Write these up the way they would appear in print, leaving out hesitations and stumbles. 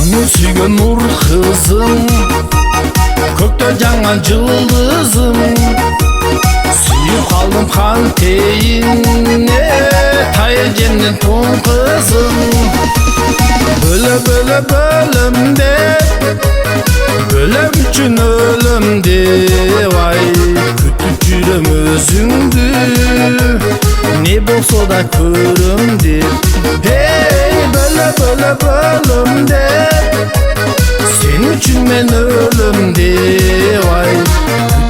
Seni suygun nur kızım, kökte жаңан yıldızım. Suyup kaldım kan teyine, tayecenin ton kızım. Böyle böyle bölümde, bölüm üçün ölümde. Vay kütüp жүрөм özüңdü, ne bolsa da körümdü. Hey böyle böyle bölümde, sen üçün men ölümde. Vay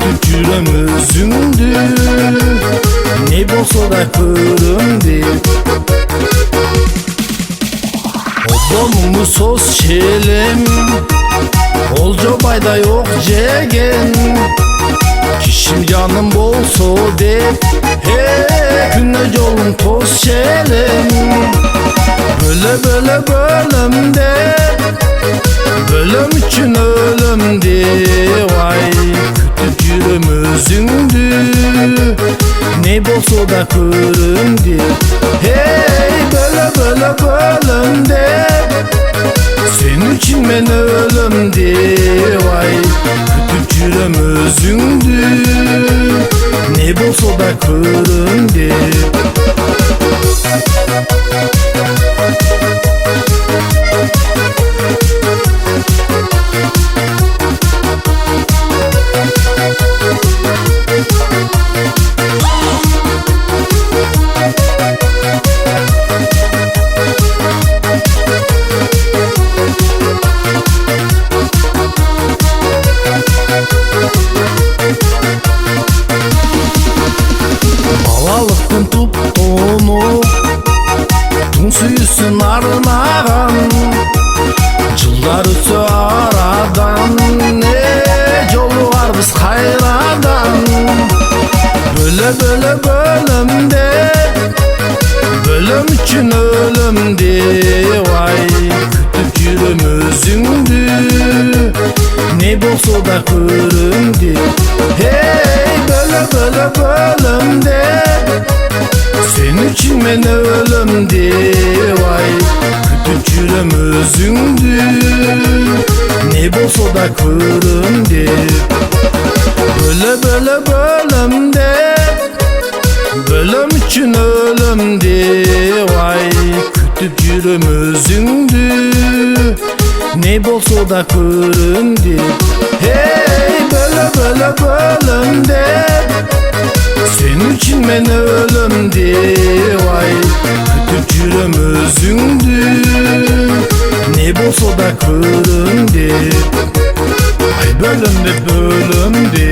kütüp жүрөm özüңdü, ne bolsa da körümdü. Odamımı sos şelem, olca bayda yok jegen. Kişim canım bolso dep, күнө жолун тоз шелем. Böyle böyle bölümde, bölüm üçün ölümde. Vay kütüp жүрөm özüңdü, ne bolso da körümdü. Hey böyle böyle bölümde, sen üçün men ölümde. Vay kütüp жүрөm özüңdü, ne bolsa da körümdü. Балалықтың туп-тону, тун сүйісін арнаған. Жылдар өтсө арадан, жолу бар біз қайрадан. Бөлө бөлө бөлімде, бөлім үшін өлімде. Вай күтіп жүрөм өзүңдү, не болсо да көрүмдү. Hey bölö bölö bölümde, sen üçün men ölümde. Vay kütüp жүрөm özüңdü, ne bolsa da körümdü. Bölö bölö bölümde, bölüm üçün ölümde. Vay kütüp жүрөm özüңdü, ne bolsa da körümdü. Hey bölö bölö bölümde, sen üçün men ölümde. Vay kütüp жүрөm özüңdü, ne bolsa da körümdü. Ay bölümde bölümde.